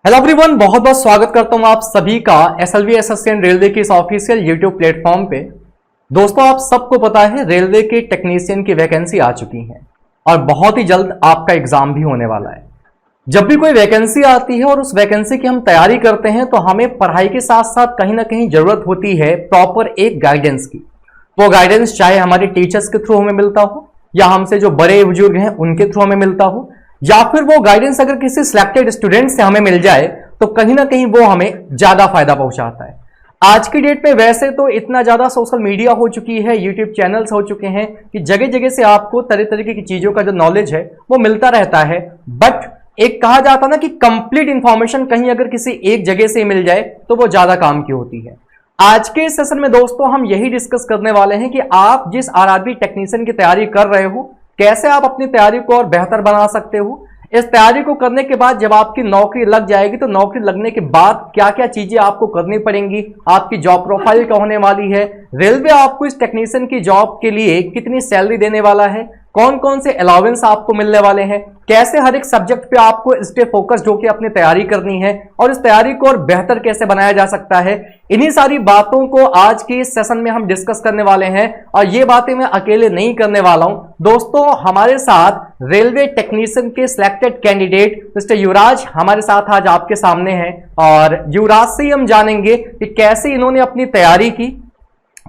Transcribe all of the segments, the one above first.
Hello everyone, बहुत बहुत स्वागत करता हूं आप सभी का एसएलवी एसएससी रेलवे के इस ऑफिशियल यूट्यूब प्लेटफॉर्म पे। दोस्तों, आप सबको पता है रेलवे के टेक्नीशियन की वैकेंसी आ चुकी है और बहुत ही जल्द आपका एग्जाम भी होने वाला है। जब भी कोई वैकेंसी आती है और उस वैकेंसी की हम तैयारी करते हैं तो हमें पढ़ाई के साथ साथ कहीं ना कहीं जरूरत होती है प्रॉपर एक गाइडेंस की। वो गाइडेंस चाहे हमारे टीचर्स के थ्रू हमें मिलता हो या हमसे जो बड़े बुजुर्ग हैं उनके थ्रू हमें मिलता हो, या फिर वो गाइडेंस अगर किसी सिलेक्टेड स्टूडेंट से हमें मिल जाए तो कहीं ना कहीं वो हमें ज्यादा फायदा पहुंचाता है। आज की डेट में वैसे तो इतना ज्यादा सोशल मीडिया हो चुकी है, यूट्यूब चैनल्स हो चुके हैं कि जगह जगह से आपको तरह तरीके की चीजों का जो नॉलेज है वो मिलता रहता है। बट एक कहा जाता ना कि कंप्लीट इंफॉर्मेशन कहीं अगर किसी एक जगह से मिल जाए तो वो ज्यादा काम की होती है। आज के इस सेशन में दोस्तों हम यही डिस्कस करने वाले हैं कि आप जिस आरआरबी टेक्नीशियन की तैयारी कर रहे हो कैसे आप अपनी तैयारी को और बेहतर बना सकते हो। इस तैयारी को करने के बाद जब आपकी नौकरी लग जाएगी तो नौकरी लगने के बाद क्या क्या चीजें आपको करनी पड़ेंगी, आपकी जॉब प्रोफाइल क्या होने वाली है, रेलवे आपको इस टेक्नीशियन की जॉब के लिए कितनी सैलरी देने वाला है, कौन कौन से अलाउंस आपको मिलने वाले हैं, कैसे हर एक सब्जेक्ट पे आपको स्टे फोकस होकर अपनी तैयारी करनी है और इस तैयारी को और बेहतर कैसे बनाया जा सकता है। इन्हीं सारी बातों को आज की इस सेशन में हम डिस्कस करने वाले हैं और ये बातें मैं अकेले नहीं करने वाला हूं दोस्तों। हमारे साथ रेलवे टेक्नीशियन के सिलेक्टेड कैंडिडेट मिस्टर युवराज हमारे साथ आज आपके सामने हैं और युवराज से ही हम जानेंगे कि कैसे इन्होंने अपनी तैयारी की,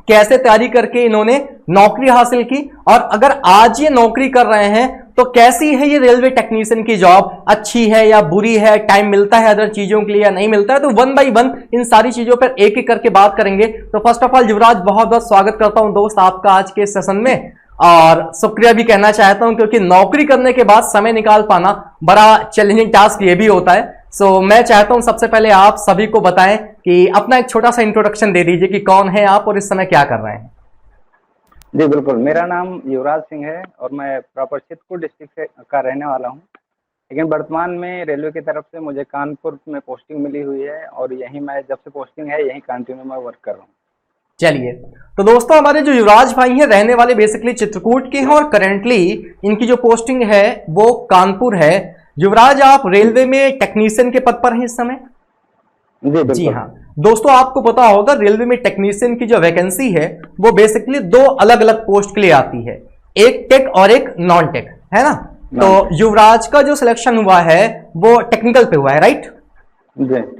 कैसे तैयारी करके इन्होंने नौकरी हासिल की और अगर आज ये नौकरी कर रहे हैं तो कैसी है ये रेलवे टेक्नीशियन की जॉब, अच्छी है या बुरी है, टाइम मिलता है अदर चीजों के लिए या नहीं मिलता है। तो वन बाय वन इन सारी चीजों पर एक एक करके बात करेंगे। तो फर्स्ट ऑफ ऑल युवराज, बहुत बहुत स्वागत करता हूं दोस्त आपका आज के सेशन में और शुक्रिया भी कहना चाहता हूं क्योंकि नौकरी करने के बाद समय निकाल पाना बड़ा चैलेंजिंग टास्क ये भी होता है। सो मैं चाहता हूं सबसे पहले आप सभी को बताएं कि अपना एक छोटा सा इंट्रोडक्शन दे दीजिए कि कौन है आप और इस समय क्या कर रहे हैं। जी बिल्कुल, मेरा नाम युवराज सिंह है और मैं प्रॉपर चित्रकूट डिस्ट्रिक्ट का रहने वाला हूं, लेकिन वर्तमान में रेलवे की तरफ से मुझे कानपुर में पोस्टिंग मिली हुई है और यहीं मैं जब से पोस्टिंग है यहीं कंटिन्यू मैं वर्क कर रहा हूँ। चलिए, तो दोस्तों हमारे जो युवराज भाई हैं रहने वाले बेसिकली चित्रकूट के हैं और करेंटली इनकी जो पोस्टिंग है वो कानपुर है। युवराज, आप रेलवे में टेक्नीशियन के पद पर हैं इस समय? जी हाँ दोस्तों, आपको पता होगा रेलवे में टेक्नीशियन की जो वैकेंसी है वो बेसिकली दो अलग अलग पोस्ट के लिए आती है, एक टेक और एक नॉन टेक, है ना। तो युवराज का जो सिलेक्शन हुआ है वो टेक्निकल पे हुआ है, राइट?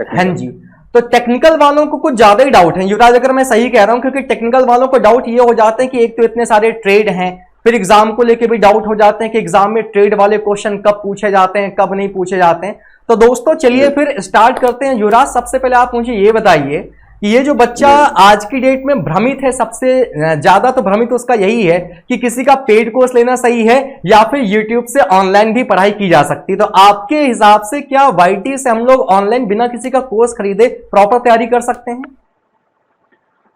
हाँ जी। तो टेक्निकल वालों को कुछ ज्यादा ही डाउट है युवराज, अगर मैं सही कह रहा हूं, क्योंकि टेक्निकल वालों को डाउट ये हो जाते हैं कि एक तो इतने सारे ट्रेड हैं, फिर एग्जाम को लेके भी डाउट हो जाते हैं कि एग्जाम में ट्रेड वाले क्वेश्चन कब पूछे जाते हैं कब नहीं पूछे जाते हैं। तो दोस्तों चलिए फिर स्टार्ट करते हैं। युवराज, सबसे पहले आप मुझे ये बताइए कि ये जो बच्चा आज की डेट में भ्रमित है, सबसे ज्यादा तो भ्रमित उसका यही है कि किसी का पेड कोर्स लेना सही है या फिर यूट्यूब से ऑनलाइन भी पढ़ाई की जा सकती है। तो आपके हिसाब से क्या वाईटी से हम लोग ऑनलाइन बिना किसी का कोर्स खरीदे प्रॉपर तैयारी कर सकते हैं?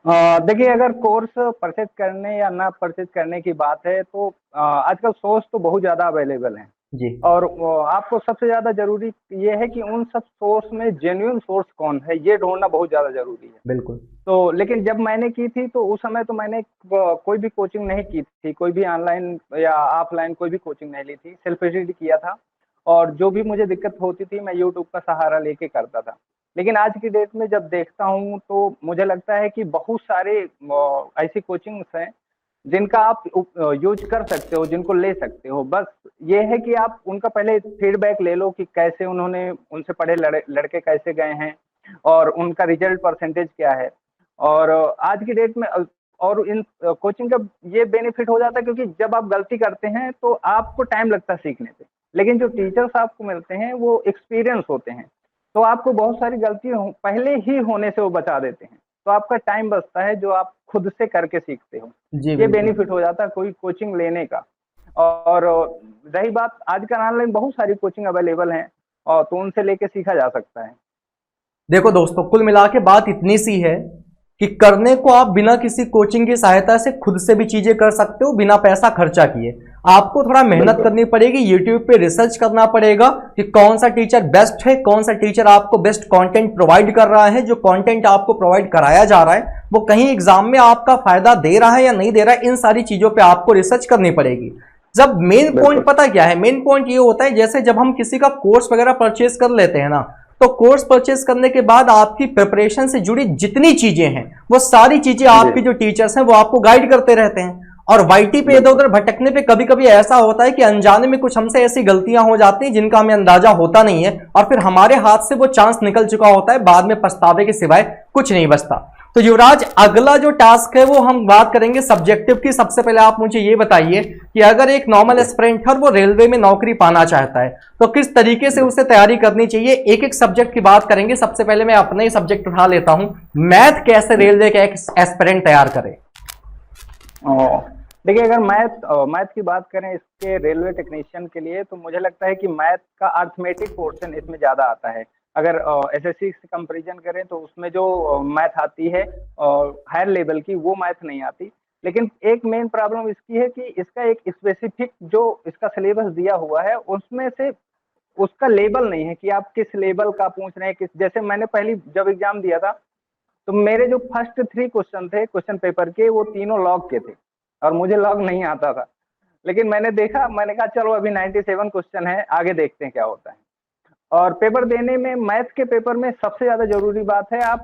देखिए, अगर कोर्स परचेज करने या ना परचेज करने की बात है तो आजकल सोर्स तो बहुत ज़्यादा अवेलेबल हैं जी, और आपको सबसे ज़्यादा जरूरी ये है कि उन सब सोर्स में जेन्युइन सोर्स कौन है ये ढूंढना बहुत ज़्यादा जरूरी है। बिल्कुल। तो लेकिन जब मैंने की थी तो उस समय तो मैंने कोई भी कोचिंग नहीं की थी, कोई भी ऑनलाइन या ऑफलाइन कोई भी कोचिंग नहीं ली थी, सेल्फ स्टडी किया था और जो भी मुझे दिक्कत होती थी मैं यूट्यूब का सहारा लेके करता था। लेकिन आज की डेट में जब देखता हूँ तो मुझे लगता है कि बहुत सारे ऐसी कोचिंग्स हैं जिनका आप यूज कर सकते हो, जिनको ले सकते हो। बस ये है कि आप उनका पहले फीडबैक ले लो कि कैसे उन्होंने उनसे पढ़े लड़के कैसे गए हैं और उनका रिजल्ट परसेंटेज क्या है। और आज की डेट में और इन कोचिंग का ये बेनिफिट हो जाता है क्योंकि जब आप गलती करते हैं तो आपको टाइम लगता है सीखने पे, लेकिन जो टीचर्स आपको मिलते हैं वो एक्सपीरियंस होते हैं तो आपको बहुत सारी गलती पहले ही होने से वो बचा देते हैं, तो आपका टाइम बचता है जो आप खुद से करके सीखते हो। ये बेनिफिट हो जाता है कोई कोचिंग लेने का। और रही बात, आजकल ऑनलाइन बहुत सारी कोचिंग अवेलेबल हैं और तो उनसे लेके सीखा जा सकता है। देखो दोस्तों, कुल मिला के बात इतनी सी है कि करने को आप बिना किसी कोचिंग की सहायता से खुद से भी चीजें कर सकते हो बिना पैसा खर्चा किए। आपको थोड़ा मेहनत करनी पड़ेगी, यूट्यूब पे रिसर्च करना पड़ेगा कि कौन सा टीचर बेस्ट है, कौन सा टीचर आपको बेस्ट कंटेंट प्रोवाइड कर रहा है, जो कंटेंट आपको प्रोवाइड कराया जा रहा है वो कहीं एग्जाम में आपका फायदा दे रहा है या नहीं दे रहा है। इन सारी चीजों पे आपको रिसर्च करनी पड़ेगी। जब मेन पॉइंट पता क्या है, मेन पॉइंट ये होता है जैसे जब हम किसी का कोर्स वगैरह परचेज कर लेते हैं ना तो कोर्स परचेस करने के बाद आपकी प्रिपरेशन से जुड़ी जितनी चीजें हैं वो सारी चीजें आपके जो टीचर्स हैं वो आपको गाइड करते रहते हैं। और वाईटी पे इधर उधर भटकने पे कभी कभी ऐसा होता है कि अनजाने में कुछ हमसे ऐसी गलतियां हो जाती हैं जिनका हमें अंदाजा होता नहीं है, और फिर हमारे हाथ से वो चांस निकल चुका होता है, बाद में पछतावे के सिवाय कुछ नहीं बचता। तो युवराज, अगला जो टास्क है वो हम बात करेंगे सब्जेक्टिव की। सबसे पहले आप मुझे ये बताइए कि अगर एक नॉर्मल एस्पिरेंट वो रेलवे में नौकरी पाना चाहता है तो किस तरीके से उसे तैयारी करनी चाहिए। एक एक सब्जेक्ट की बात करेंगे। सबसे पहले मैं अपना ही सब्जेक्ट उठा लेता हूं, मैथ कैसे रेलवे का एक एस्पिरेंट तैयार करे। देखिए, अगर मैथ की बात करें इसके रेलवे टेक्नीशियन के लिए, तो मुझे लगता है कि मैथ का अर्थमेटिक पोर्शन इसमें ज्यादा आता है। अगर एसएससी से कंपैरिजन करें तो उसमें जो मैथ आती है हायर लेवल की, वो मैथ नहीं आती। लेकिन एक मेन प्रॉब्लम इसकी है कि इसका एक स्पेसिफिक जो इसका सिलेबस दिया हुआ है उसमें से उसका लेवल नहीं है कि आप किस लेवल का पूछ रहे हैं। किस, जैसे मैंने पहली जब एग्जाम दिया था तो मेरे जो फर्स्ट 3 क्वेश्चन थे क्वेश्चन पेपर के, वो तीनों लॉग के थे और मुझे लॉग नहीं आता था। लेकिन मैंने देखा, मैंने कहा चलो अभी 97 क्वेश्चन है, आगे देखते हैं क्या होता है। और पेपर देने में, मैथ के पेपर में सबसे ज्यादा जरूरी बात है आप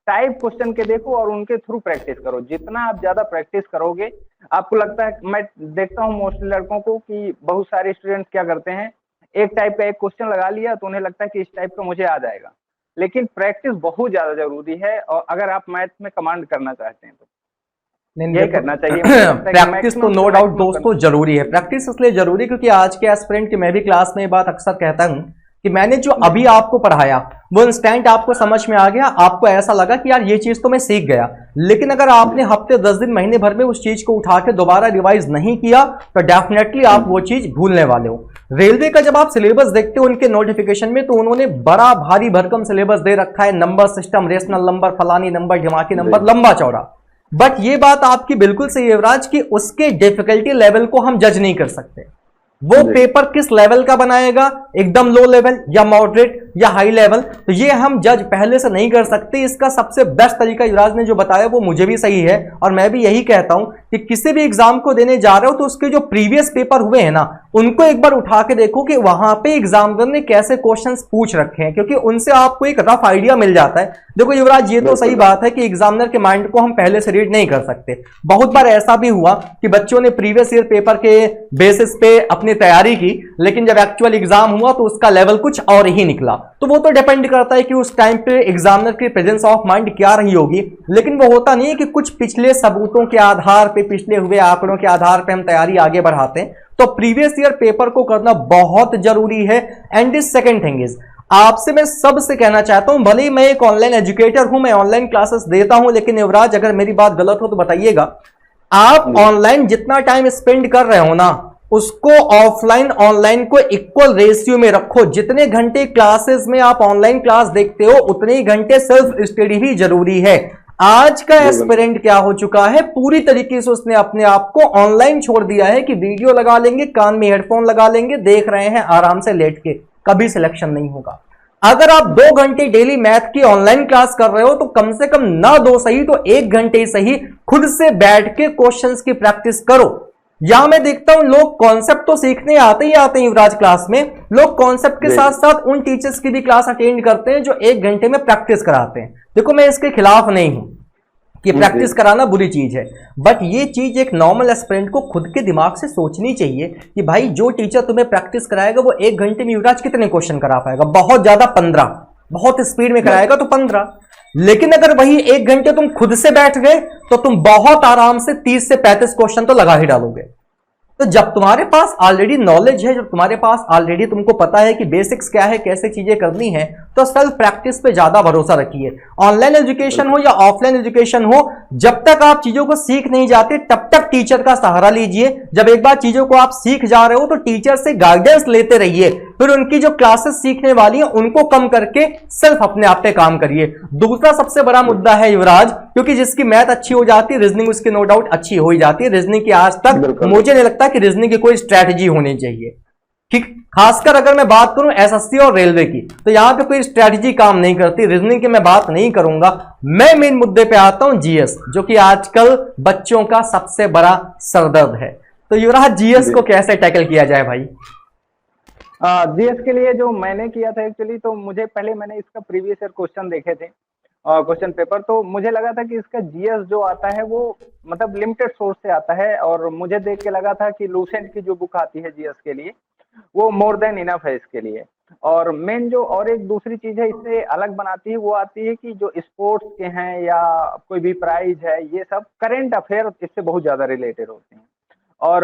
टाइप क्वेश्चन के देखो और उनके थ्रू प्रैक्टिस करो। जितना आप ज्यादा प्रैक्टिस करोगे, आपको लगता है, मैं देखता हूँ मोस्टली लड़कों को कि बहुत सारे स्टूडेंट्स क्या करते हैं, एक टाइप का एक क्वेश्चन लगा लिया तो उन्हें लगता है कि इस टाइप का मुझे आ जाएगा। लेकिन प्रैक्टिस बहुत ज्यादा जरूरी है, और अगर आप मैथ में कमांड करना चाहते हैं तो यही करना चाहिए। प्रैक्टिस तो नो डाउट दोस्तों जरूरी है। प्रैक्टिस इसलिए जरूरी क्योंकि आज के एस्पिरेंट की मैं भी क्लास में ये बात अक्सर कहता हूं कि मैंने जो अभी आपको पढ़ाया वो इंस्टेंट आपको समझ में आ गया, आपको ऐसा लगा कि यार ये चीज तो मैं सीख गया। लेकिन अगर आपने हफ्ते 10 दिन महीने भर में उस चीज को उठा के दोबारा रिवाइज नहीं किया तो डेफिनेटली आप वो चीज भूलने वाले हो। रेलवे का जब आप सिलेबस देखते हो उनके नोटिफिकेशन में, तो उन्होंने बड़ा भारी भरकम सिलेबस दे रखा है, नंबर सिस्टम, रेशनल नंबर, फलानी नंबर, ढिमाकी नंबर, लंबा चौड़ा। बट ये बात आपकी बिल्कुल सही है युवराज कि उसके डिफिकल्टी लेवल को हम जज नहीं कर सकते। वो पेपर किस लेवल का बनाएगा, एकदम लो लेवल या मॉडरेट या हाई लेवल, तो ये हम जज पहले से नहीं कर सकते। इसका सबसे बेस्ट तरीका युवराज ने जो बताया वो मुझे भी सही है, और मैं भी यही कहता हूं कि किसी भी एग्जाम को देने जा रहे हो तो उसके जो प्रीवियस पेपर हुए हैं ना, उनको एक बार उठा के देखो कि वहां पे एग्जामिनर ने कैसे क्वेश्चंस पूछ रखे हैं, क्योंकि उनसे आपको एक रफ आइडिया मिल जाता है। देखो युवराज, ये तो सही बात है कि एग्जामिनर के माइंड को हम पहले से रीड नहीं कर सकते। बहुत बार ऐसा भी हुआ कि बच्चों ने प्रीवियस ईयर पेपर के बेसिस पे अपनी तैयारी की, लेकिन जब एक्चुअल एग्जाम हुआ तो उसका लेवल कुछ और ही निकला। तो वो तो डिपेंड करता है कि उस टाइम पे एग्जामिनर की प्रेजेंस ऑफ माइंड क्या रही होगी। लेकिन वो होता नहीं है कि कुछ पिछले सबूतों के आधार पे, पिछले हुए आंकड़ों के आधार पे हम तैयारी आगे बढ़ाते हैं। तो प्रीवियस ईयर पेपर को करना बहुत जरूरी है। And this second thing is, आपसे मैं सबसे कहना चाहता हूं, भले ही मैं एक ऑनलाइन एजुकेटर हूं, मैं ऑनलाइन क्लासेस देता हूं, लेकिन युवराज अगर मेरी बात गलत हो तो बताइएगा। आप ऑनलाइन जितना टाइम स्पेंड कर रहे हो ना, उसको ऑफलाइन ऑनलाइन को इक्वल रेशियो में रखो। जितने घंटे क्लासेस में आप ऑनलाइन क्लास देखते हो उतने ही घंटे सेल्फ स्टडी भी जरूरी है। आज का एस्पिरेंट क्या हो चुका है, पूरी तरीके से उसने अपने आप को ऑनलाइन छोड़ दिया है कि वीडियो लगा लेंगे, कान में हेडफोन लगा लेंगे, देख रहे हैं आराम से लेट के, कभी सिलेक्शन नहीं होगा। अगर आप 2 घंटे डेली मैथ की ऑनलाइन क्लास कर रहे हो तो कम से कम ना 2 सही तो 1 घंटे सही खुद से बैठ के क्वेश्चंस की प्रैक्टिस करो। यहां मैं देखता हूं लोग कॉन्सेप्ट तो सीखने आते ही आते हैं युवराज क्लास में, लोग कॉन्सेप्ट के साथ साथ उन टीचर्स की भी क्लास अटेंड करते हैं जो 1 घंटे में प्रैक्टिस कराते हैं। देखो, मैं इसके खिलाफ नहीं हूं कि प्रैक्टिस कराना बुरी चीज है, बट ये चीज एक नॉर्मल एस्पिरेंट को खुद के दिमाग से सोचनी चाहिए कि भाई जो टीचर तुम्हें प्रैक्टिस कराएगा वो 1 घंटे में युवराज कितने क्वेश्चन करा पाएगा, बहुत ज्यादा 15, बहुत स्पीड में कराएगा तो 15। लेकिन अगर वही 1 घंटे तुम खुद से बैठ गए तो तुम बहुत आराम से 30 से 35 क्वेश्चन तो लगा ही डालोगे। तो जब तुम्हारे पास ऑलरेडी नॉलेज है, जब तुम्हारे पास ऑलरेडी तुमको पता है कि बेसिक्स क्या है, कैसे चीजें करनी है, तो सेल्फ प्रैक्टिस पे ज्यादा भरोसा रखिए। ऑनलाइन एजुकेशन हो या ऑफलाइन एजुकेशन हो, जब तक आप चीजों को सीख नहीं जाते तब तक टीचर का सहारा लीजिए। जब एक बार चीजों को आप सीख जा रहे हो तो टीचर से गाइडेंस लेते रहिए, फिर उनकी जो क्लासेस सीखने वाली है उनको कम करके सिर्फ अपने आप पे काम करिए। दूसरा सबसे बड़ा मुद्दा है युवराज, क्योंकि जिसकी मैथ अच्छी हो जाती है, रीजनिंग उसकी नो डाउट अच्छी हो ही जाती है। रीजनिंग की आज तक मुझे नहीं लगता कि रीजनिंग की कोई स्ट्रैटेजी होनी चाहिए, ठीक। खासकर अगर मैं बात करूं एसएससी और रेलवे की, तो यहां पे कोई स्ट्रैटेजी काम नहीं करती। रीजनिंग की मैं बात नहीं करूंगा, मैं मेन मुद्दे पे आता हूं जीएस, जो कि आजकल बच्चों का सबसे बड़ा सरदर्द है। तो युवराज, जीएस को कैसे टैकल किया जाए भाई? जीएस के लिए जो मैंने किया था एक्चुअली, तो मुझे पहले मैंने इसका प्रीवियस ईयर क्वेश्चन देखे थे, क्वेश्चन पेपर, तो मुझे लगा था कि इसका जीएस जो आता है वो मतलब लिमिटेड सोर्स से आता है, और मुझे देख के लगा था कि लूसेंट की जो बुक आती है जीएस के लिए वो मोर देन इनफ है इसके लिए। और मेन जो और एक दूसरी चीज है इससे अलग बनाती है, वो आती है कि जो स्पोर्ट्स के हैं या कोई भी प्राइज है, ये सब करंट अफेयर इससे बहुत ज्यादा रिलेटेड होते हैं। और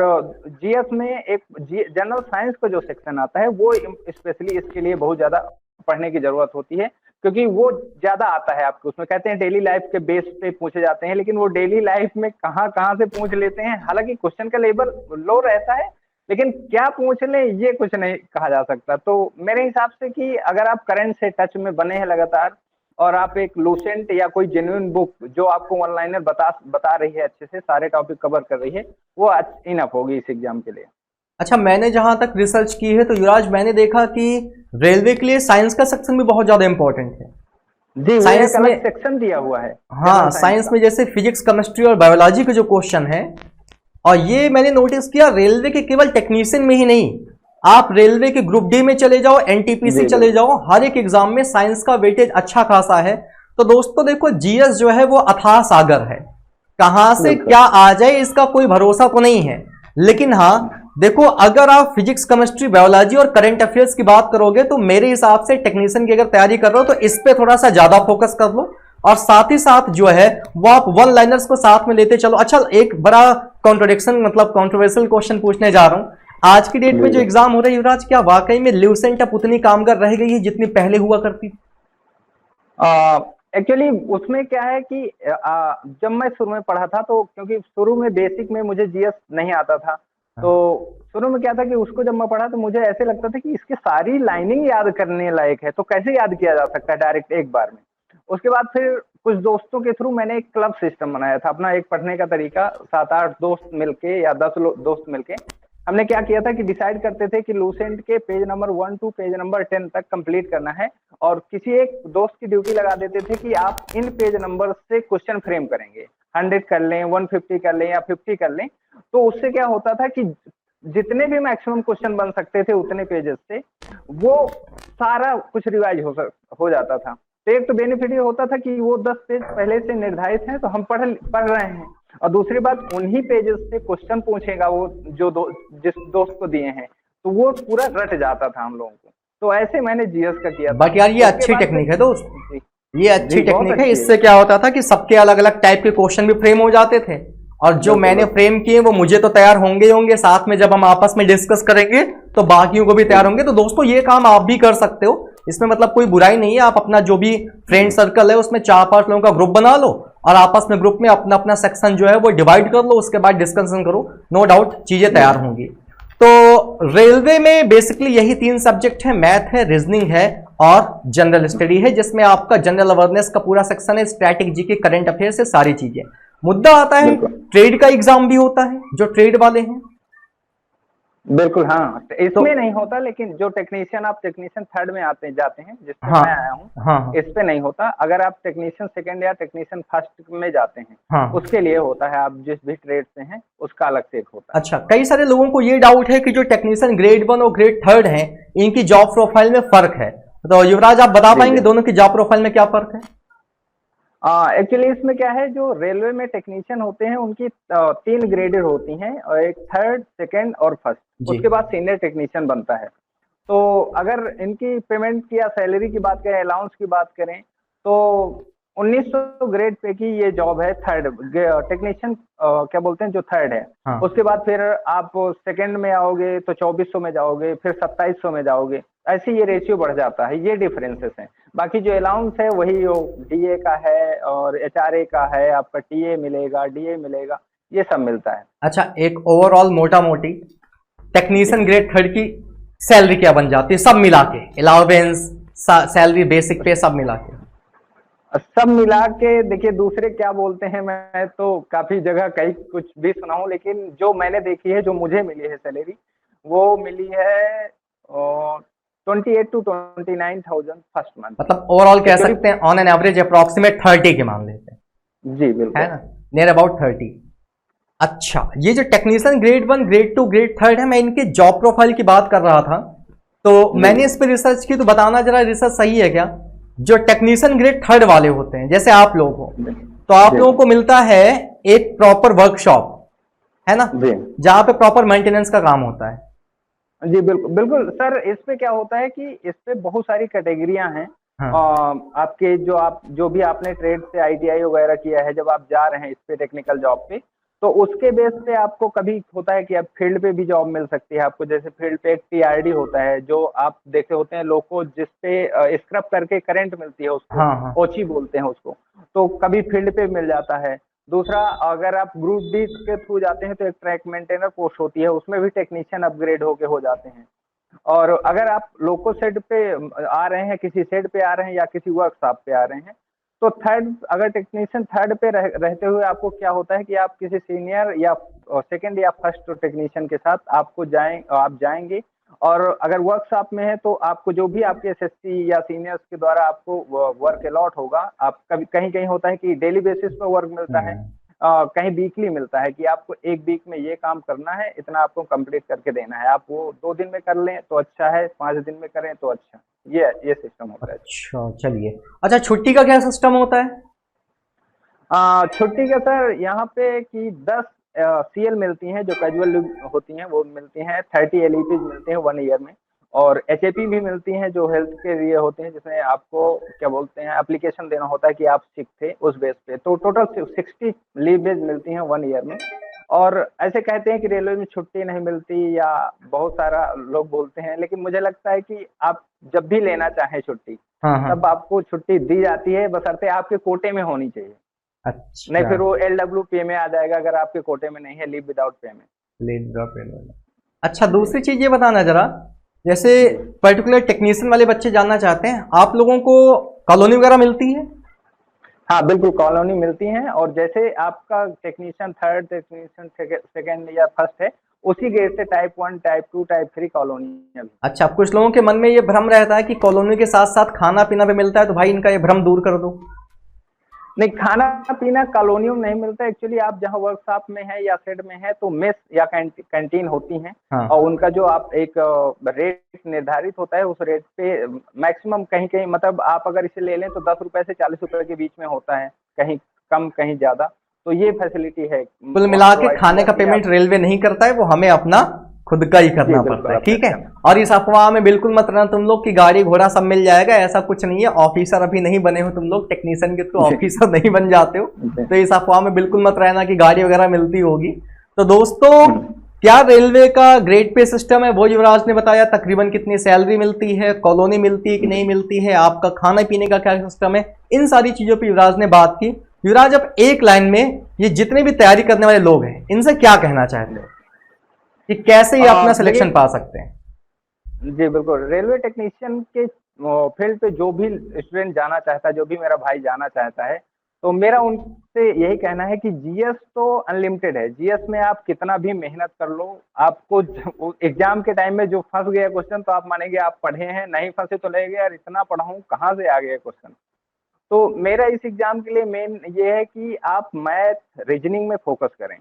जीएस में एक जनरल साइंस का जो सेक्शन आता है वो स्पेशली इसके लिए बहुत ज्यादा पढ़ने की जरूरत होती है, क्योंकि वो ज्यादा आता है आपको। उसमें कहते हैं डेली लाइफ के बेस पे पूछे जाते हैं, लेकिन वो डेली लाइफ में कहाँ कहाँ से पूछ लेते हैं, हालांकि क्वेश्चन का लेवल लो रहता है, लेकिन क्या पूछ ले ये कुछ नहीं कहा जा सकता। तो मेरे हिसाब से कि अगर आप करंट से टच में बने हैं लगातार, और आप एक लूसेंट या कोई जेन्युइन बुक जो आपको ऑनलाइनर बता रही है, अच्छे से सारे टॉपिक कवर कर रही है, वो इनफ होगी इस एग्जाम के लिए। अच्छा, मैंने जहां तक रिसर्च की है तो युवराज, मैंने देखा कि रेलवे के लिए साइंस का सेक्शन भी बहुत ज्यादा इंपॉर्टेंट है। जी, साइंस में सेक्शन दिया हुआ है। हाँ, साइंस में जैसे फिजिक्स, केमिस्ट्री और बायोलॉजी के जो क्वेश्चन है, और ये मैंने नोटिस किया रेलवे के केवल टेक्नीशियन में ही नहीं, आप रेलवे के ग्रुप डी में चले जाओ, एनटीपीसी चले जाओ, हर एक एग्जाम में साइंस का वेटेज अच्छा खासा है। तो दोस्तों देखो, जीएस जो है वो अथाह सागर है, कहां से क्या आ जाए इसका कोई भरोसा तो नहीं है। लेकिन हाँ देखो, अगर आप फिजिक्स, केमिस्ट्री, बायोलॉजी और करंट अफेयर्स की बात करोगे तो मेरे हिसाब से टेक्नीशियन की अगर तैयारी कर रहे हो तो इस पे थोड़ा सा ज्यादा फोकस कर लो, और साथ ही साथ जो है वो आप वन लाइनर्स को साथ में लेते चलो। अच्छा, एक बड़ा कॉन्ट्रोडिक्शन मतलब कॉन्ट्रोवर्शियल क्वेश्चन पूछने जा रहा हूं। आज की डेट में जो एग्जाम हो रहा है युवराज, क्या वाकई में लूसेंट अब उतनी कामगार रह गई है जितनी पहले हुआ करती थी? एक्चुअली उसमें क्या है कि जब मैं शुरू में पढ़ा था, तो क्योंकि शुरू में बेसिक में मुझे जीएस नहीं आता था, तो शुरू में क्या था कि उसको जब मैं पढ़ा तो मुझे ऐसे लगता था कि इसकी सारी लाइनिंग याद करने लायक है, तो कैसे याद किया जा सकता है डायरेक्ट एक बार में। उसके बाद फिर कुछ दोस्तों के थ्रू मैंने एक क्लब सिस्टम बनाया था, अपना एक पढ़ने का तरीका, 7-8 दोस्त मिलके या 10 दोस्त मिलके हमने क्या किया था कि डिसाइड करते थे कि लूसेंट के page number 1 to page number 10 तक कंप्लीट करना है, और किसी एक दोस्त की ड्यूटी लगा देते थे कि आप इन पेज नंबर से क्वेश्चन फ्रेम करेंगे, 100 कर लें, 150 कर लें या 50 कर लें। तो उससे क्या होता था कि जितने भी मैक्सिमम क्वेश्चन बन सकते थे उतने पेजेस से वो सारा कुछ रिवाइज हो जाता था। तो एक तो बेनिफिट ये होता था कि वो 10 पेज पहले से निर्धारित हैं तो हम पढ़ रहे हैं, और दूसरी बात उन्हीं पेजेस से क्वेश्चन पूछेगा वो जो जिस दोस्त को दिए हैं, तो वो पूरा रट जाता था हम लोगों को। तो ऐसे मैंने जीएस का किया था। बट यार ये अच्छी टेक्निक है दोस्त, ये अच्छी टेक्निक है। इससे है। क्या होता था कि सबके अलग अलग टाइप के क्वेश्चन भी फ्रेम हो जाते थे, और जो मैंने फ्रेम किए वो मुझे तो तैयार होंगे ही होंगे, साथ में जब हम आपस में डिस्कस करेंगे तो बाकियों को भी तैयार होंगे। तो दोस्तों ये काम आप भी कर सकते हो, इसमें मतलब कोई बुराई नहीं है। आप अपना जो भी फ्रेंड सर्कल है उसमें 4-5 लोगों का ग्रुप बना लो, और आपस में ग्रुप में अपना अपना सेक्शन जो है वो डिवाइड कर लो, उसके बाद डिस्कशन करो, नो डाउट चीजें तैयार होंगी। तो रेलवे में बेसिकली यही 3 सब्जेक्ट है, मैथ है, रीजनिंग है और जनरल स्टडी है, जिसमें आपका जनरल अवेयरनेस का पूरा सेक्शन है, स्टैटिक जीके, करंट अफेयर से सारी चीजें। मुद्दा आता है ट्रेड का एग्जाम भी होता है, जो ट्रेड वाले हैं। बिल्कुल हाँ, इसमें तो नहीं होता, लेकिन जो टेक्नीशियन आप टेक्नीशियन 3rd में जाते हैं जिसमें मैं आया हूँ, इस पे नहीं होता। अगर आप टेक्नीशियन 2nd या टेक्नीशियन 1st में जाते हैं, उसके लिए होता है। आप जिस भी ट्रेड से हैं उसका अलग से एक होता है। अच्छा, कई सारे लोगों को ये डाउट है कि जो टेक्नीशियन ग्रेड 1 और ग्रेड 3rd है, इनकी जॉब प्रोफाइल में फर्क है। तो युवराज आप बता पाएंगे दोनों की जॉब प्रोफाइल में क्या फर्क है? एक्चुअली इसमें क्या है, जो रेलवे में टेक्नीशियन होते हैं उनकी 3 ग्रेडेड होती हैं, और एक 3rd, 2nd और 1st। उसके बाद सीनियर टेक्नीशियन बनता है। तो अगर इनकी पेमेंट की या सैलरी की बात करें, अलाउंस की बात करें, तो 1900 ग्रेड पे की ये जॉब है 3rd टेक्नीशियन, क्या बोलते हैं, जो 3rd है। उसके बाद फिर आप 2nd में आओगे तो 2400 में जाओगे, फिर 2700 में जाओगे, ऐसे ये रेशियो बढ़ जाता है। ये डिफरेंसेस हैं। बाकी जो अलाउंस है वही डीए का है और एचआरए का है, आपका टीए मिलेगा, डीए मिलेगा, ये सब मिलता है। अच्छा, एक ओवरऑल मोटा मोटी टेक्नीशियन ग्रेड 3rd की सैलरी क्या बन जाती है सब मिला के, अलाउंस, सैलरी, बेसिक पे सब मिला के? सब मिला के देखिए, दूसरे क्या बोलते हैं, मैं तो काफी जगह कहीं कुछ भी सुना हूँ, लेकिन जो मैंने देखी है, जो मुझे मिली है सैलरी, वो मिली है 28 to 29,000 फर्स्ट मंथ। मतलब ओवरऑल कह सकते हैं ऑन एन एवरेज अप्रोक्सीमेट 30 के मान लेते हैं। जी बिल्कुल, है ना, नियर अबाउट 30। अच्छा, ये जो technician grade 1, grade 2, grade 3rd है, मैं इनके जॉब प्रोफाइल की बात कर रहा था। तो मैंने इस पे रिसर्च की, तो बताना जरा रिसर्च सही है क्या? जो टेक्नीशियन ग्रेड थर्ड वाले होते हैं जैसे आप लोग हो, तो आप जी लोगों को मिलता है एक प्रॉपर वर्कशॉप, है ना, जी जहां पे प्रॉपर मेंटेनेंस का काम होता है। जी, बिल्कुल बिल्कुल सर। इस पे क्या होता है कि इस पे बहुत सारी कैटेगरियां हैं। हाँ आपके जो भी आपने ट्रेड से आईटीआई वगैरह किया है, जब आप जा रहे हैं इस पे टेक्निकल जॉब पे, तो उसके बेस पे आपको कभी होता है कि आप फील्ड पे भी जॉब मिल सकती है आपको। जैसे फील्ड पे एक टीआरडी होता है, जो आप देखे होते हैं लोग को, जिसपे स्क्रब करके करंट मिलती है, उसको हाँ हाँ। ओची बोलते हैं उसको। तो कभी फील्ड पे मिल जाता है। दूसरा, अगर आप ग्रुप डी के थ्रू जाते हैं तो एक ट्रैक मेंटेनर पोस्ट होती है, उसमें भी टेक्नीशियन अपग्रेड होके हो जाते हैं। और अगर आप लोको सेट पे आ रहे हैं, किसी सेट पे आ रहे हैं या किसी वर्कशॉप पे आ रहे हैं, तो थर्ड, अगर टेक्नीशियन थर्ड पे रहते हुए आपको क्या होता है कि आप किसी सीनियर या सेकंड या फर्स्ट टेक्नीशियन के साथ आप जाएंगे। और अगर वर्कशॉप में है तो आपको जो भी आपके एसएससी या सीनियर्स के द्वारा आपको वर्क अलॉट होगा, आप कभी कहीं कहीं होता है कि डेली बेसिस पे वर्क मिलता है, हम्म, कहीं वीकली मिलता है कि आपको एक वीक में ये काम करना है, इतना आपको कंप्लीट करके देना है। आप वो 2 दिन में कर लें तो अच्छा है, 5 दिन में करें तो अच्छा। ये सिस्टम होता है। अच्छा चलिए। अच्छा, छुट्टी का क्या सिस्टम होता है? छुट्टी का सर यहाँ पे कि 10 सीएल मिलती हैं, जो कैजुअल होती हैं वो मिलती हैं। 30 एलईपीज मिलते हैं 1 ईयर में। और एचएपी भी मिलती हैं, जो हेल्थ के लिए होते हैं, जिसमें आपको क्या बोलते हैं, एप्लीकेशन देना होता है कि आप सिक थे उस बेस पे। तो टोटल 60 लीवेज मिलती हैं 1 ईयर में। और ऐसे कहते हैं कि रेलवे में छुट्टी नहीं मिलती, या बहुत सारा लोग बोलते हैं, लेकिन मुझे लगता है कि आप जब भी लेना चाहें छुट्टी, हाँ हाँ। तब आपको छुट्टी दी जाती है, बशर्ते आपके कोटे में होनी चाहिए। नहीं अच्छा, फिर वो एलडब्ल्यू पे में आ जाएगा, अगर आपके कोटे में नहीं है, leave without payment. Late drop वाला। अच्छा, जी दूसरी चीज ये बताना जरा, जैसे जी। पर्टिकुलर टेक्नीशियन वाले बच्चे जानना चाहते हैं, आप लोगों को कॉलोनी वगैरह मिलती है? हाँ बिल्कुल, कॉलोनी मिलती हैं। और जैसे आपका टेक्नीशियन थर्ड, टेक्नीशियन सेकेंड या फर्स्ट है, उसी गेट से टाइप 1, टाइप 2, टाइप 3 कॉलोनी अभी। अच्छा, कुछ लोगों के मन में ये भ्रम रहता है कि कॉलोनी के साथ साथ खाना पीना भी मिलता है, तो भाई इनका ये भ्रम दूर कर दो। नहीं, खाना पीना कॉलोनियों में नहीं मिलता एक्चुअली। आप जहाँ वर्कशॉप में है या शेड में है तो मेस या कैंटीन होती हैं। और हाँ। उनका जो आप एक रेट निर्धारित होता है, उस रेट पे मैक्सिमम कहीं कहीं, मतलब आप अगर इसे ले लें तो 10 रुपए से 40 रुपए के बीच में होता है, कहीं कम कहीं ज्यादा। तो ये फैसिलिटी है, कुल मिला के प्रोवाइड की खाने का जाती है पेमेंट आप। रेलवे नहीं करता है, वो हमें अपना खुद का ही जी करना पड़ता बिल्कुल, है, अपने ठीक से है। करना। और इस अफवाह में बिल्कुल मत रहना तुम लोग कि गाड़ी घोड़ा सब मिल जाएगा, ऐसा कुछ नहीं है। ऑफिसर अभी नहीं बने हो तुम लोग, टेक्नीशियन के थ्रू जी ऑफिसर नहीं बन जाते हो, जी। तो इस अफवाह में बिल्कुल मत रहना कि गाड़ी वगैरह मिलती होगी। तो दोस्तों, हम्म। क्या रेलवे का ग्रेड पे सिस्टम है वो युवराज ने बताया, तकरीबन कितनी सैलरी मिलती है, कॉलोनी मिलती है कि नहीं मिलती है, आपका खाने पीने का क्या सिस्टम है, इन सारी चीजों पर युवराज ने बात की। युवराज, अब एक लाइन में ये जितने भी तैयारी करने वाले लोग हैं, इनसे क्या कहना चाहते हो कि कैसे ये अपना सिलेक्शन देखिए, पा सकते हैं? जी बिल्कुल, रेलवे टेक्नीशियन के फील्ड पे जो भी स्टूडेंट जाना चाहता है, जो भी मेरा भाई जाना चाहता है, तो मेरा उनसे यही कहना है कि जीएस तो अनलिमिटेड है। जीएस में आप कितना भी मेहनत कर लो, आपको एग्जाम के टाइम में जो फंस गया क्वेश्चन, तो आप मानेंगे आप पढ़े हैं, नहीं फंसे तो लगेगा यार इतना पढ़ा हूँ, कहाँ से आ गया क्वेश्चन। तो मेरा इस एग्जाम के लिए मेन ये है कि आप मैथ रीजनिंग में फोकस करें।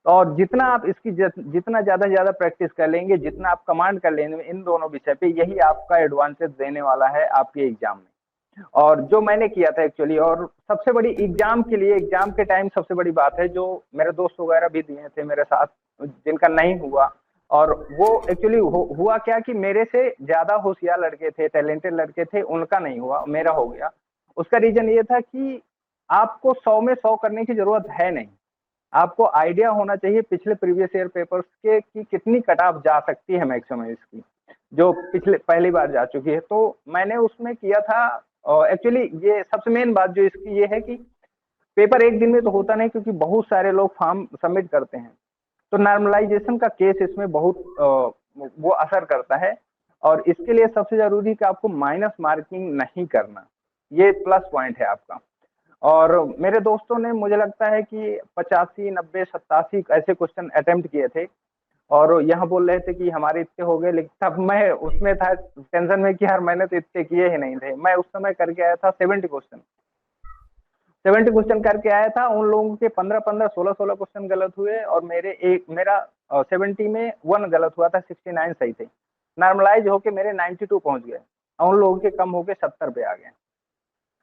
और जितना आप इसकी जितना ज़्यादा से ज़्यादा प्रैक्टिस कर लेंगे, जितना आप कमांड कर लेंगे इन दोनों विषय पे, यही आपका एडवांटेज देने वाला है आपके एग्जाम में। और जो मैंने किया था एक्चुअली, और सबसे बड़ी एग्जाम के लिए, एग्जाम के टाइम सबसे बड़ी बात है, जो मेरे दोस्त वगैरह भी दिए थे मेरे साथ, जिनका नहीं हुआ। और वो एक्चुअली हुआ क्या कि मेरे से ज़्यादा होशियार लड़के थे, टैलेंटेड लड़के थे, उनका नहीं हुआ, मेरा हो गया। उसका रीज़न ये था कि आपको 100 में 100 करने की ज़रूरत है नहीं। आपको आइडिया होना चाहिए पिछले प्रीवियस ईयर पेपर्स के कि कितनी कट ऑफ जा सकती है मैक्सिमम इसकी, जो पिछले पहली बार जा चुकी है। तो मैंने उसमें किया था। एक्चुअली ये सबसे मेन बात जो इसकी ये है कि पेपर एक दिन में तो होता नहीं, क्योंकि बहुत सारे लोग फॉर्म सबमिट करते हैं। तो नॉर्मलाइजेशन का केस इसमें बहुत वो असर करता है। और इसके लिए सबसे जरूरी कि आपको माइनस मार्किंग नहीं करना, ये प्लस पॉइंट है आपका। और मेरे दोस्तों ने, मुझे लगता है कि 85, 90, 87 ऐसे क्वेश्चन अटेम्प्ट किए थे। और यहाँ बोल रहे थे कि हमारे इतने हो गए, लेकिन तब मैं उसमें था टेंशन में कि यार मैंने तो इतने किए ही नहीं थे। मैं उस समय करके आया था 70 क्वेश्चन। 70 क्वेश्चन करके आया था। उन लोगों के 15-15, 16-16 क्वेश्चन गलत हुए, और मेरा 70 में 1 गलत हुआ था, 69 सही थे। नॉर्मलाइज होके मेरे 92 पहुंच गए और उन लोगों के कम होके 70 पे आ गए।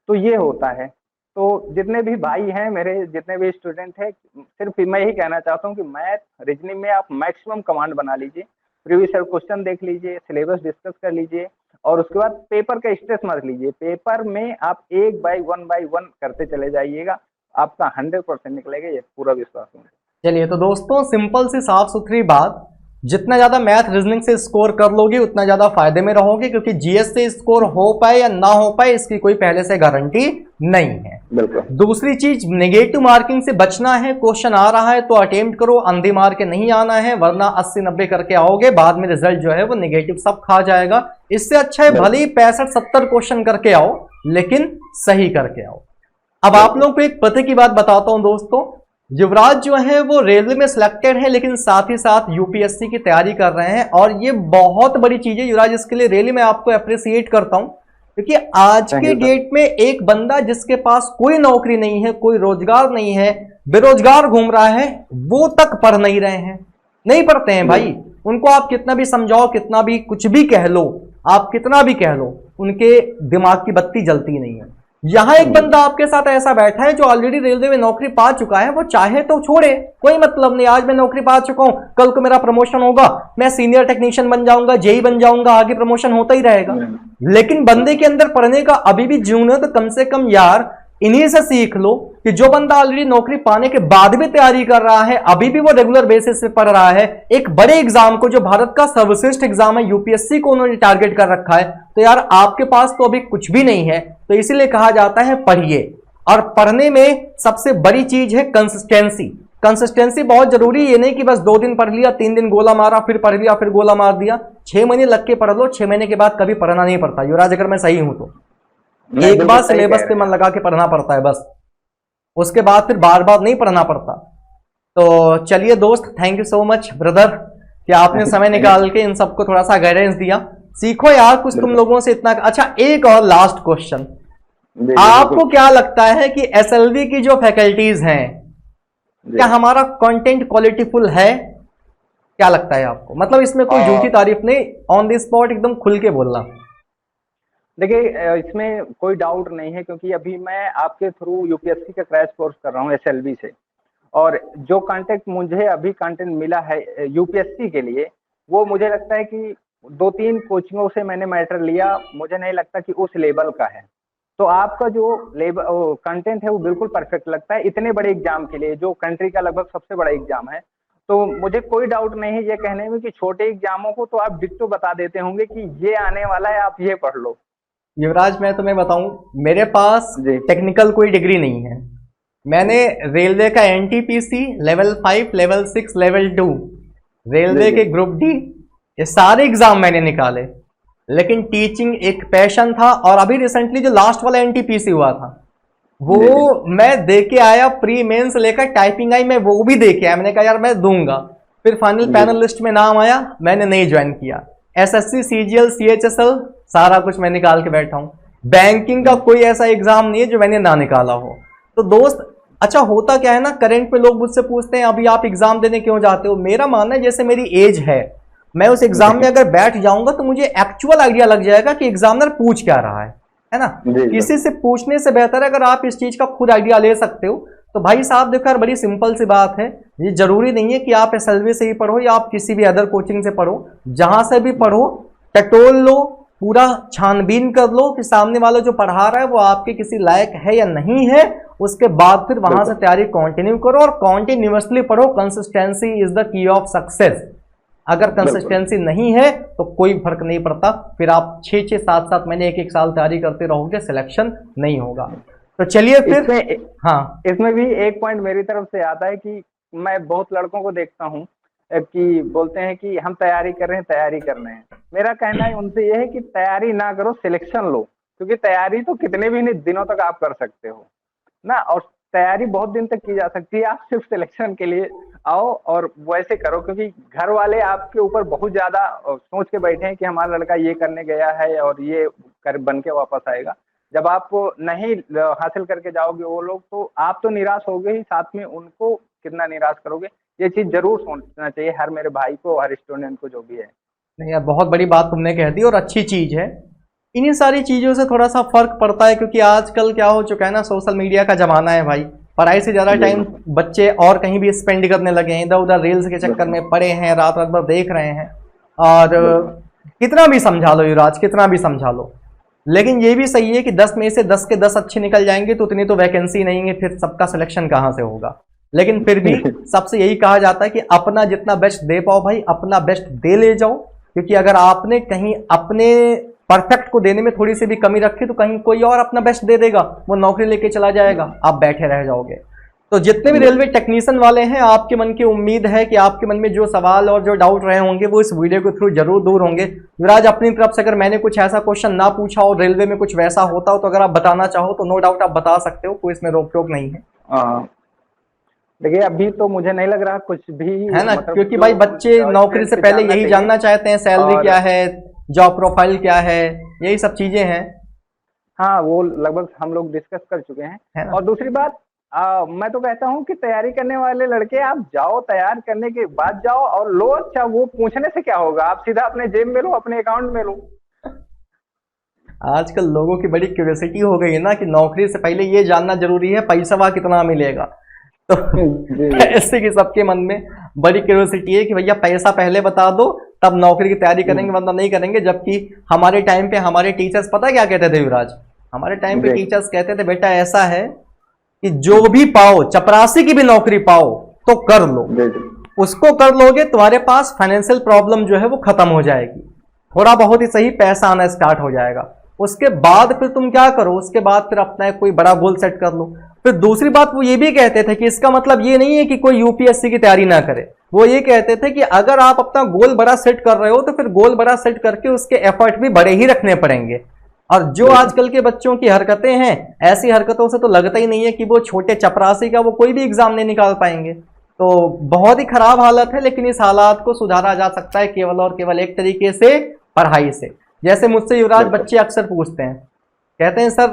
तो ये होता है। तो जितने भी भाई हैं मेरे, जितने भी स्टूडेंट हैं, सिर्फ मैं यही कहना चाहता हूँ कि मैथ रीजनिंग में आप मैक्सिमम कमांड बना लीजिए, प्रीवियस ईयर क्वेश्चन देख लीजिए, सिलेबस डिस्कस कर लीजिए, और उसके बाद पेपर का स्ट्रेस मत लीजिए। पेपर में आप एक बाय वन करते चले जाइएगा, आपका 100% निकलेगा, ये पूरा विश्वास है। चलिए, तो दोस्तों सिंपल सी साफ सुथरी बात, जितना ज्यादा मैथ रीजनिंग से स्कोर कर लोगे उतना ज्यादा फायदे में रहोगे, क्योंकि जीएस से स्कोर हो पाए या ना हो पाए इसकी कोई पहले से गारंटी नहीं है। बिल्कुल। दूसरी चीज, नेगेटिव मार्किंग से बचना है। क्वेश्चन आ रहा है तो अटेम्प्ट करो, अंधी मार के नहीं आना है, वरना 80-90 करके आओगे, बाद में रिजल्ट जो है वो नेगेटिव सब खा जाएगा। इससे अच्छा है भले ही 65-70 क्वेश्चन करके आओ, लेकिन सही करके आओ। अब आप लोगों को एक पते की बात बताता हूं दोस्तों, युवराज जो है वो रेलवे में सिलेक्टेड है, लेकिन साथ ही साथ यूपीएससी की तैयारी कर रहे हैं, और ये बहुत बड़ी चीज है युवराज। इसके लिए रियली मैं आपको अप्रिसिएट करता हूं, क्योंकि आज के डेट में एक बंदा जिसके पास कोई नौकरी नहीं है, कोई रोजगार नहीं है, बेरोजगार घूम रहा है, वो तक पढ़ नहीं रहे हैं, नहीं पढ़ते हैं भाई। उनको आप कितना भी समझाओ, कितना भी कुछ भी कह लो, आप कितना भी कह लो, उनके दिमाग की बत्ती जलती नहीं है। यहां एक बंदा आपके साथ ऐसा बैठा है जो ऑलरेडी रेलवे में नौकरी पा चुका है, वो चाहे तो छोड़े, कोई मतलब नहीं, आज मैं नौकरी पा चुका हूं, कल को मेरा प्रमोशन होगा, मैं सीनियर टेक्नीशियन बन जाऊंगा, जेई बन जाऊंगा, आगे प्रमोशन होता ही रहेगा। लेकिन बंदे के अंदर पढ़ने का अभी भी जुनून है, तो कम से कम यार इन्हीं से सीख लो कि जो बंदा ऑलरेडी नौकरी पाने के बाद भी तैयारी कर रहा है, अभी भी वो रेगुलर बेसिस पे पढ़ रहा है, एक बड़े एग्जाम को, जो भारत का सर्वश्रेष्ठ एग्जाम है, यूपीएससी को उन्होंने टारगेट कर रखा है, तो यार आपके पास तो अभी कुछ भी नहीं है। तो इसीलिए कहा जाता है पढ़िए, और पढ़ने में सबसे बड़ी चीज है कंसिस्टेंसी। कंसिस्टेंसी बहुत जरूरी है, ये नहीं कि बस 2 दिन पढ़ लिया, 3 दिन गोला मारा, फिर पढ़ लिया, फिर गोला मार दिया। 6 महीने लग के पढ़ लो, 6 महीने के बाद कभी पढ़ना नहीं पड़ता युवराज, अगर मैं सही हूं तो। एक बार सिलेबस पे मन लगा के पढ़ना पड़ता है बस, उसके बाद फिर बार बार नहीं पढ़ना पड़ता। तो चलिए दोस्त, thank you so much brother कि आपने समय निकाल के इन सबको थोड़ा सा गाइडेंस दिया। सीखो यार कुछ तुम लोगों से इतना। अच्छा, एक और लास्ट क्वेश्चन, आपको क्या लगता है कि एसएलवी की जो फैकल्टीज हैं, क्या हमारा कंटेंट क्वालिटीफुल है? क्या लगता है आपको? मतलब इसमें कोई झूठी तारीफ नहीं, ऑन द स्पॉट एकदम खुल के बोलना। देखिए, इसमें कोई डाउट नहीं है, क्योंकि अभी मैं आपके थ्रू यूपीएससी का क्रैश कोर्स कर रहा हूँ एसएलवी से, और जो कंटेंट मुझे अभी कंटेंट मिला है यूपीएससी के लिए, वो मुझे लगता है कि 2-3 कोचिंगों से मैंने मैटर लिया, मुझे नहीं लगता कि उस लेवल का है। तो आपका जो लेवल कंटेंट है वो बिल्कुल परफेक्ट लगता है इतने बड़े एग्जाम के लिए, जो कंट्री का लगभग सबसे बड़ा एग्जाम है। तो मुझे कोई डाउट नहीं है ये कहने में कि छोटे एग्जामों को तो आप डिट्टो बता देते होंगे कि ये आने वाला है, आप ये पढ़ लो। युवराज, मैं तुम्हें बताऊं, मेरे पास टेक्निकल कोई डिग्री नहीं है। मैंने रेलवे का NTPC level 5, level 6, level 2, railway के ग्रुप डी, ये सारे एग्जाम मैंने निकाले, लेकिन टीचिंग एक पैशन था। और अभी रिसेंटली जो लास्ट वाला एनटीपीसी हुआ था, वो मैं दे के आया, प्री मेंस लेकर टाइपिंग आई, मैं वो भी दे के आया। मैंने कहा यार मैं दूंगा, फिर फाइनल पैनल लिस्ट में नाम आया, मैंने नहीं ज्वाइन किया। एसएससी, सीजीएल, सीएचएसएल सारा कुछ मैं निकाल के बैठा हूं। बैंकिंग का कोई ऐसा एग्जाम नहीं है जो मैंने ना निकाला हो। तो दोस्त, अच्छा होता क्या है ना, करंट में लोग मुझसे पूछते हैं अभी आप एग्जाम देने क्यों जाते हो? मेरा मानना है जैसे मेरी एज है, मैं उस एग्जाम में अगर बैठ जाऊंगा तो मुझे एक्चुअल आइडिया लग जाएगा कि एग्जामिनर पूछ क्या रहा है ना। किसी से पूछने से बेहतर है अगर आप इस चीज का खुद आइडिया ले सकते हो। तो भाई साहब देखो यार, बड़ी सिंपल सी बात है, ये जरूरी नहीं है कि आप एसएलवी से ही पढ़ो या आप किसी भी अदर कोचिंग से पढ़ो, जहां से भी पढ़ो टटोल लो, पूरा छानबीन कर लो कि सामने वाला जो पढ़ा रहा है वो आपके किसी लायक है या नहीं है। उसके बाद फिर वहां से तैयारी कंटिन्यू करो और कंटिन्यूअसली पढ़ो। Consistency is the key of success. अगर कंसिस्टेंसी नहीं है तो कोई फर्क नहीं पड़ता, फिर आप 6-6, 7-7 महीने, 1-1 साल तैयारी करते रहोगे, सिलेक्शन नहीं होगा। तो चलिए फिर इसमें भी एक पॉइंट मेरी तरफ से आता है कि मैं बहुत लड़कों को देखता हूँ कि बोलते हैं कि हम तैयारी कर रहे हैं, तैयारी कर रहे हैं। मेरा कहना है उनसे यह है कि तैयारी ना करो, सिलेक्शन लो, क्योंकि तैयारी तो कितने भी दिनों तक आप कर सकते हो ना, और तैयारी बहुत दिन तक की जा सकती है। आप सिर्फ सिलेक्शन के लिए आओ और वैसे करो, क्योंकि घर वाले आपके ऊपर बहुत ज्यादा सोच के बैठे हैं कि हमारा लड़का ये करने गया है और ये कर बन के वापस आएगा। जब आप नहीं हासिल करके जाओगे वो लोग, तो आप तो निराश होगे ही, साथ में उनको कितना निराश करोगे। ये चीज जरूर सोचना चाहिए हर मेरे भाई को, हर स्टूडेंट को जो भी है। नहीं यार, बहुत बड़ी बात तुमने कह दी और अच्छी चीज है। इन्हीं सारी चीजों से थोड़ा सा फर्क पड़ता है, क्योंकि आजकल क्या हो चुका है ना, सोशल मीडिया का जमाना है भाई। पढ़ाई से ज्यादा टाइम बच्चे और कहीं भी स्पेंड करने लगे हैं, इधर उधर रील्स के चक्कर में पड़े हैं, रात रात भर देख रहे हैं। और कितना भी समझा लो युवराज, कितना भी समझा लो, लेकिन ये भी सही है कि 10 में से 10 के 10 अच्छे निकल जाएंगे तो उतनी तो वैकेंसी नहीं है, फिर सबका सिलेक्शन कहाँ से होगा। लेकिन फिर भी सबसे यही कहा जाता है कि अपना जितना बेस्ट दे पाओ भाई, अपना बेस्ट दे ले जाओ, क्योंकि अगर आपने कहीं अपने परफेक्ट को देने में थोड़ी सी भी कमी रखी तो कहीं कोई और अपना बेस्ट दे देगा, वो नौकरी लेके चला जाएगा, आप बैठे रह जाओगे। तो जितने भी रेलवे टेक्नीशियन वाले हैं, आपके मन की उम्मीद है कि आपके मन में जो सवाल और जो डाउट रहे होंगे वो इस वीडियो के थ्रू जरूर दूर होंगे। युवराज, अपनी तरफ से अगर मैंने कुछ ऐसा क्वेश्चन ना पूछा और रेलवे में कुछ वैसा होता हो तो अगर आप बताना चाहो तो नो डाउट आप बता सकते हो, कोई इसमें रोक टोक नहीं है। देखिए अभी तो मुझे नहीं लग रहा कुछ भी है ना, मतलब क्योंकि भाई बच्चे नौकरी से पहले यही जानना चाहते हैं, सैलरी क्या है, जॉब प्रोफाइल क्या है, यही सब चीजें हैं। हाँ, वो लगभग हम लोग डिस्कस कर चुके हैं। और दूसरी बात, मैं तो कहता हूँ कि तैयारी करने वाले लड़के आप जाओ, तैयार करने के बाद जाओ और लो। अच्छा, वो पूछने से क्या होगा, आप सीधा अपने जेब में लो, अपने अकाउंट में लो। आजकल लोगों की बड़ी क्यूरियोसिटी हो गई है ना कि नौकरी से पहले ये जानना जरूरी है पैसा कितना मिलेगा। तो ऐसे कि सबके मन में बड़ी क्यूरियोसिटी है कि भैया पैसा पहले बता दो तब नौकरी की तैयारी करेंगे, वरना नहीं करेंगे। जबकि हमारे टाइम पे हमारे टीचर्स पता क्या कहते थे युवराज, हमारे टाइम पे टीचर्स कहते थे बेटा ऐसा है कि जो भी पाओ, चपरासी की भी नौकरी पाओ तो कर लो, उसको कर लोगे तुम्हारे पास फाइनेंशियल प्रॉब्लम जो है वो खत्म हो जाएगी, थोड़ा बहुत ही सही पैसा आना स्टार्ट हो जाएगा। उसके बाद फिर तुम क्या करो, उसके बाद फिर अपना कोई बड़ा गोल सेट कर लो। फिर दूसरी बात वो ये भी कहते थे कि इसका मतलब ये नहीं है कि कोई यूपीएससी की तैयारी ना करे, वो ये कहते थे कि अगर आप अपना गोल बड़ा सेट कर रहे हो तो फिर गोल बड़ा सेट करके उसके एफर्ट भी बड़े ही रखने पड़ेंगे। और जो आजकल के बच्चों की हरकतें हैं, ऐसी हरकतों से तो लगता ही नहीं है कि वो छोटे चपरासी का वो कोई भी एग्जाम नहीं निकाल पाएंगे। तो बहुत ही खराब हालत है, लेकिन इस हालात को सुधारा जा सकता है केवल और केवल एक तरीके से, पढ़ाई से। जैसे मुझसे युवराज बच्चे अक्सर पूछते हैं, कहते हैं सर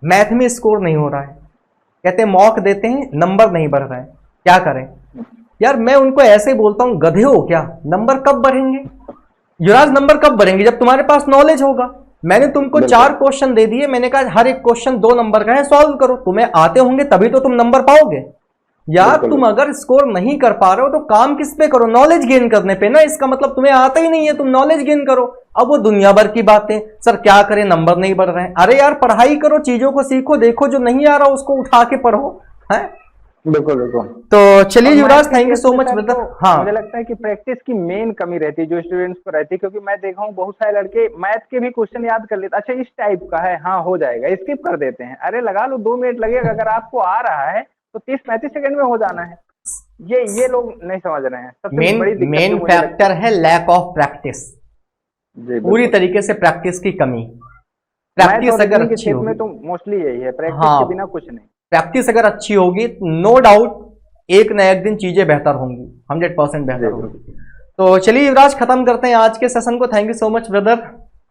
मैथ में स्कोर नहीं हो रहा है, कहते हैं मॉक देते हैं नंबर नहीं बढ़ रहा है, क्या करें। यार मैं उनको ऐसे ही बोलता हूं, गधे हो क्या, नंबर कब बढ़ेंगे युवराज, नंबर कब बढ़ेंगे जब तुम्हारे पास नॉलेज होगा। मैंने तुमको 4 क्वेश्चन दे दिए, मैंने कहा हर एक क्वेश्चन 2 नंबर का है, सॉल्व करो, तुम्हें आते होंगे तभी तो तुम नंबर पाओगे। यार तुम अगर स्कोर नहीं कर पा रहे हो तो काम किस पे करो, नॉलेज गेन करने पे ना। इसका मतलब तुम्हें आता ही नहीं है, तुम नॉलेज गेन करो। अब वो दुनिया भर की बातें, सर क्या करें नंबर नहीं बढ़ रहे हैं, अरे यार पढ़ाई करो, चीजों को सीखो, देखो जो नहीं आ रहा उसको उठा के पढ़ो, है। बिल्कुल बिल्कुल। तो चलिए Yuvraj, thank you so much brother. हाँ, मुझे लगता है कि प्रैक्टिस की मेन कमी रहती है जो स्टूडेंट्स को रहती है, क्योंकि मैं देखा हूँ बहुत सारे लड़के मैथ के भी क्वेश्चन याद कर लेते, अच्छा इस टाइप का है, हाँ हो जाएगा, स्किप कर देते हैं। अरे लगा लो 2 मिनट लगेगा, अगर आपको आ रहा है तो 30-35 सेकंड में हो जाना है। ये लोग नहीं समझ रहे हैं। सबसे मेन फैक्टर है लैक ऑफ प्रैक्टिस, पूरी तरीके से प्रैक्टिस की कमी। प्रैक्टिस अगर अच्छी होगी तो मोस्टली यही है, प्रैक्टिस के बिना कुछ नहीं। प्रैक्टिस अगर अच्छी होगी नो डाउट एक न एक दिन चीजें बेहतर होंगी, 100% बेहतर होंगी। तो चलिए युवराज, खत्म करते हैं आज के सेशन को। Thank you so much brother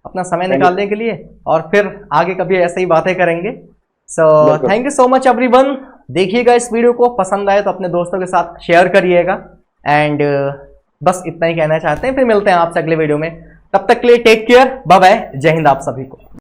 अपना समय निकालने के लिए, और फिर आगे कभी ऐसे ही बातें करेंगे। So thank you so much everyone. देखिएगा इस वीडियो को, पसंद आए तो अपने दोस्तों के साथ शेयर करिएगा। एंड बस इतना ही कहना चाहते हैं, फिर मिलते हैं आपसे अगले वीडियो में। तब तक के लिए टेक केयर, बाय बाय, जय हिंद आप सभी को।